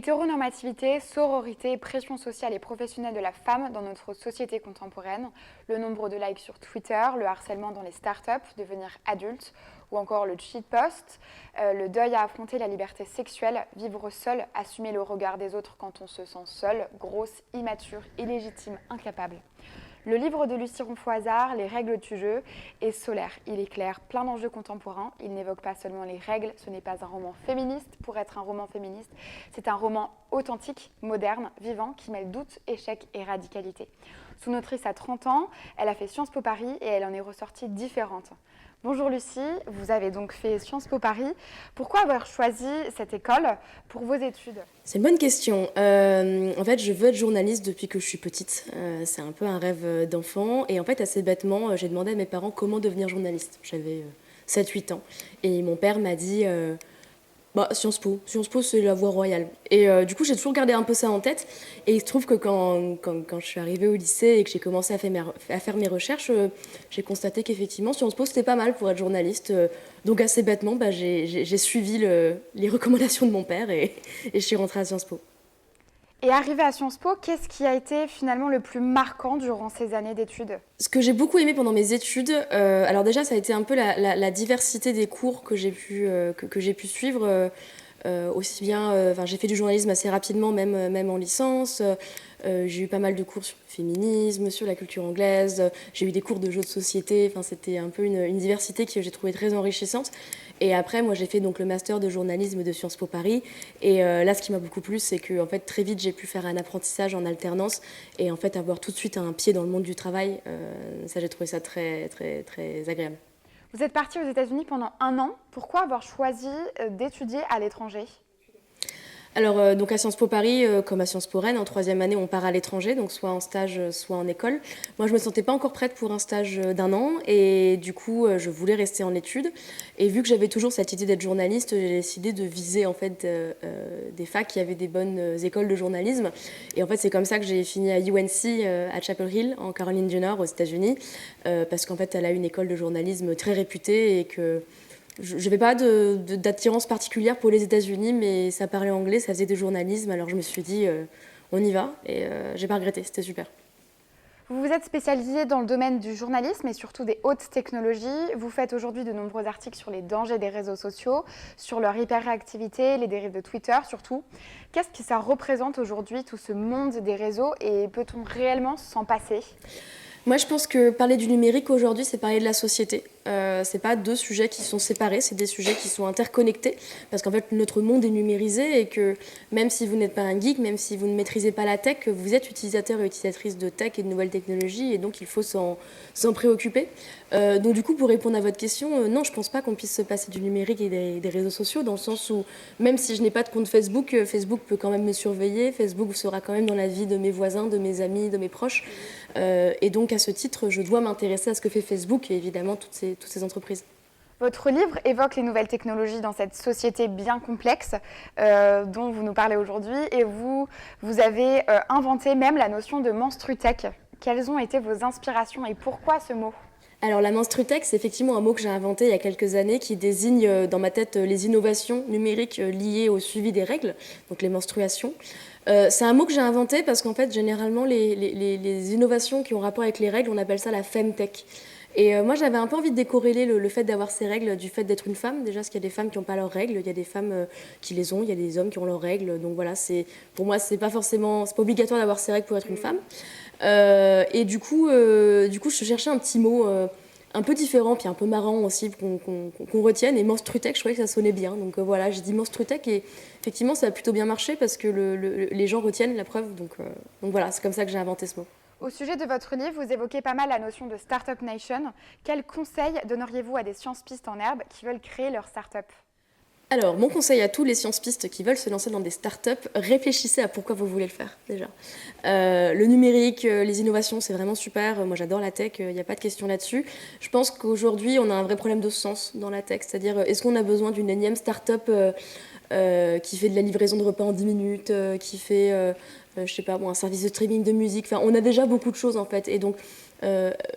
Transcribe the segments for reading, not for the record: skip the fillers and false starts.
Hétéronormativité, sororité, pression sociale et professionnelle de la femme dans notre société contemporaine, le nombre de likes sur Twitter, le harcèlement dans les startups, devenir adulte, ou encore le cheat post, le deuil à affronter la liberté sexuelle, vivre seul, assumer le regard des autres quand on se sent seul, grosse, immature, illégitime, incapable. Le livre de Lucie Ronfaux-Hasard, Les règles du jeu, est solaire. Il éclaire plein d'enjeux contemporains. Il n'évoque pas seulement les règles. Ce n'est pas un roman féministe pour être un roman féministe. C'est un roman authentique, moderne, vivant, qui mêle doute, échec et radicalité. Son autrice a 30 ans, elle a fait Sciences Po Paris et elle en est ressortie différente. Bonjour Lucie, vous avez donc fait Sciences Po Paris. Pourquoi avoir choisi cette école pour vos études ? C'est une bonne question. En fait, je veux être journaliste depuis que je suis petite. C'est un peu un rêve d'enfant. Et en fait, assez bêtement, j'ai demandé à mes parents comment devenir journaliste. J'avais 7-8 ans. Et mon père m'a dit Sciences Po. Sciences Po, c'est la voie royale. Et du coup, j'ai toujours gardé un peu ça en tête. Et il se trouve que quand je suis arrivée au lycée et que j'ai commencé à faire mes recherches, j'ai constaté qu'effectivement, Sciences Po, c'était pas mal pour être journaliste. Donc assez bêtement, j'ai suivi les recommandations de mon père et je suis rentrée à Sciences Po. Et arrivé à Sciences Po, qu'est-ce qui a été finalement le plus marquant durant ces années d'études ? Ce que j'ai beaucoup aimé pendant mes études, alors déjà ça a été un peu la diversité des cours que j'ai pu suivre. Aussi bien, j'ai fait du journalisme assez rapidement, même en licence. J'ai eu pas mal de cours sur le féminisme, sur la culture anglaise. J'ai eu des cours de jeux de société. Enfin, c'était un peu une diversité que j'ai trouvée très enrichissante. Et après, moi, j'ai fait donc le master de journalisme de Sciences Po Paris. Et là, ce qui m'a beaucoup plu, c'est que en fait, très vite, j'ai pu faire un apprentissage en alternance et en fait, avoir tout de suite un pied dans le monde du travail. Ça, j'ai trouvé ça très, très, très agréable. Vous êtes partie aux États-Unis pendant 1 an. Pourquoi avoir choisi d'étudier à l'étranger ? Alors, donc à Sciences Po Paris, comme à Sciences Po Rennes, en 3e année, on part à l'étranger, donc soit en stage, soit en école. Moi, je me sentais pas encore prête pour un stage d'1 an, et du coup, je voulais rester en études. Et vu que j'avais toujours cette idée d'être journaliste, j'ai décidé de viser en fait des facs qui avaient des bonnes écoles de journalisme. Et en fait, c'est comme ça que j'ai fini à UNC, à Chapel Hill, en Caroline du Nord, aux États-Unis, parce qu'en fait, elle a une école de journalisme très réputée et que je n'avais pas d'attirance particulière pour les États-Unis, mais ça parlait anglais, ça faisait du journalisme, alors je me suis dit, on y va, et j'ai pas regretté, c'était super. Vous vous êtes spécialisé dans le domaine du journalisme et surtout des hautes technologies. Vous faites aujourd'hui de nombreux articles sur les dangers des réseaux sociaux, sur leur hyperréactivité, les dérives de Twitter surtout. Qu'est-ce que ça représente aujourd'hui, tout ce monde des réseaux, et peut-on réellement s'en passer ? Moi, je pense que parler du numérique aujourd'hui, c'est parler de la société. C'est pas deux sujets qui sont séparés, c'est des sujets qui sont interconnectés, parce qu'en fait, notre monde est numérisé et que même si vous n'êtes pas un geek, même si vous ne maîtrisez pas la tech, vous êtes utilisateur et utilisatrice de tech et de nouvelles technologies, et donc il faut s'en préoccuper. Donc du coup, pour répondre à votre question, non, je pense pas qu'on puisse se passer du numérique et des réseaux sociaux, dans le sens où même si je n'ai pas de compte Facebook, Facebook peut quand même me surveiller, Facebook sera quand même dans la vie de mes voisins, de mes amis, de mes proches. Et donc à ce titre, je dois m'intéresser à ce que fait Facebook et évidemment toutes ces entreprises. Votre livre évoque les nouvelles technologies dans cette société bien complexe dont vous nous parlez aujourd'hui, et vous avez inventé même la notion de menstrutech. Quelles ont été vos inspirations et pourquoi ce mot ? Alors la menstrutech, c'est effectivement un mot que j'ai inventé il y a quelques années qui désigne dans ma tête les innovations numériques liées au suivi des règles, donc les menstruations. C'est un mot que j'ai inventé parce qu'en fait, généralement, les innovations qui ont rapport avec les règles, on appelle ça la femtech. Et moi, j'avais un peu envie de décorréler le fait d'avoir ces règles du fait d'être une femme. Déjà, parce qu'il y a des femmes qui n'ont pas leurs règles, il y a des femmes qui les ont, il y a des hommes qui ont leurs règles. Donc voilà, pour moi, c'est pas obligatoire d'avoir ces règles pour être une femme. Et du coup, je cherchais un petit mot un peu différent, puis un peu marrant aussi, qu'on retienne. Et menstrutech, je trouvais que ça sonnait bien. Donc voilà, j'ai dit menstrutech et effectivement, ça a plutôt bien marché parce que les gens retiennent la preuve. Donc voilà, c'est comme ça que j'ai inventé ce mot. Au sujet de votre livre, vous évoquez pas mal la notion de Startup Nation. Quels conseils donneriez-vous à des science-pistes en herbe qui veulent créer leur start-up ? Alors, mon conseil à tous les science-pistes qui veulent se lancer dans des startups, réfléchissez à pourquoi vous voulez le faire, déjà. Le numérique, les innovations, c'est vraiment super. Moi, j'adore la tech, il n'y a pas de question là-dessus. Je pense qu'aujourd'hui, on a un vrai problème de sens dans la tech. C'est-à-dire, est-ce qu'on a besoin d'une énième startup qui fait de la livraison de repas en 10 minutes, qui fait, je sais pas, un service de streaming de musique. Enfin, on a déjà beaucoup de choses, en fait. Et donc,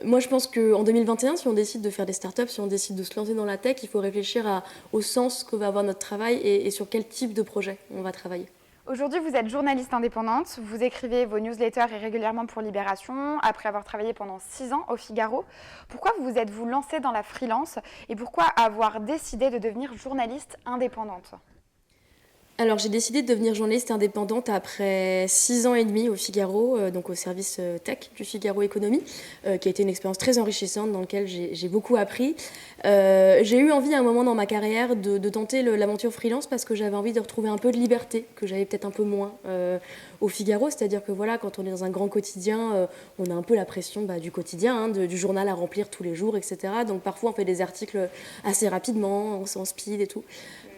moi, je pense qu'en 2021, si on décide de faire des startups, si on décide de se lancer dans la tech, il faut réfléchir au sens que va avoir notre travail et sur quel type de projet on va travailler. Aujourd'hui, vous êtes journaliste indépendante, vous écrivez vos newsletters et régulièrement pour Libération, après avoir travaillé pendant 6 ans au Figaro. Pourquoi vous êtes-vous lancée dans la freelance et pourquoi avoir décidé de devenir journaliste indépendante ? Alors j'ai décidé de devenir journaliste indépendante après 6 ans et demi au Figaro, donc au service tech du Figaro Économie, qui a été une expérience très enrichissante dans laquelle j'ai beaucoup appris. J'ai eu envie à un moment dans ma carrière de tenter l'aventure freelance parce que j'avais envie de retrouver un peu de liberté que j'avais peut-être un peu moins au Figaro, c'est-à-dire que voilà, quand on est dans un grand quotidien, on a un peu la pression du quotidien, hein, du journal à remplir tous les jours, etc. Donc parfois on fait des articles assez rapidement, en speed et tout.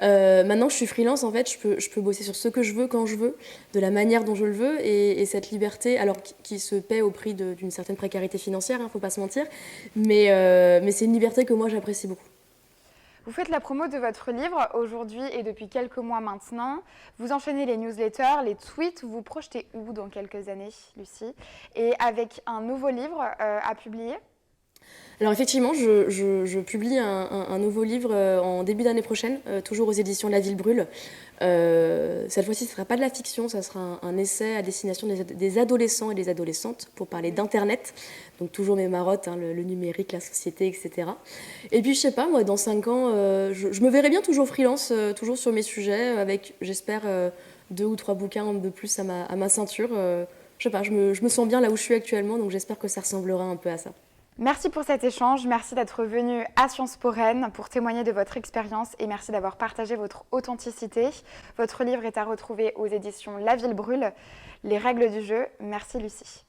Maintenant que je suis freelance, en fait, je peux bosser sur ce que je veux, quand je veux, de la manière dont je le veux, et cette liberté, alors qui se paie au prix d'une certaine précarité financière, faut pas se mentir, mais c'est une liberté que moi j'apprécie beaucoup. Vous faites la promo de votre livre aujourd'hui et depuis quelques mois maintenant. Vous enchaînez les newsletters, les tweets. Vous vous projetez où dans quelques années, Lucie? Et avec un nouveau livre à publier? Alors effectivement, je publie un nouveau livre en début d'année prochaine, toujours aux éditions La Ville Brûle. Cette fois-ci, ce ne sera pas de la fiction, ça sera un essai à destination des adolescents et des adolescentes pour parler d'Internet. Donc toujours mes marottes, hein, le numérique, la société, etc. Et puis je sais pas, moi, dans 5 ans, je me verrai bien toujours freelance, toujours sur mes sujets, avec, j'espère, 2 ou 3 bouquins de plus à ma ceinture. Je sais pas, je me sens bien là où je suis actuellement, donc j'espère que ça ressemblera un peu à ça. Merci pour cet échange, merci d'être venu à Sciences Po Rennes pour témoigner de votre expérience et merci d'avoir partagé votre authenticité. Votre livre est à retrouver aux éditions La Ville Brûle, Les règles du jeu. Merci Lucie.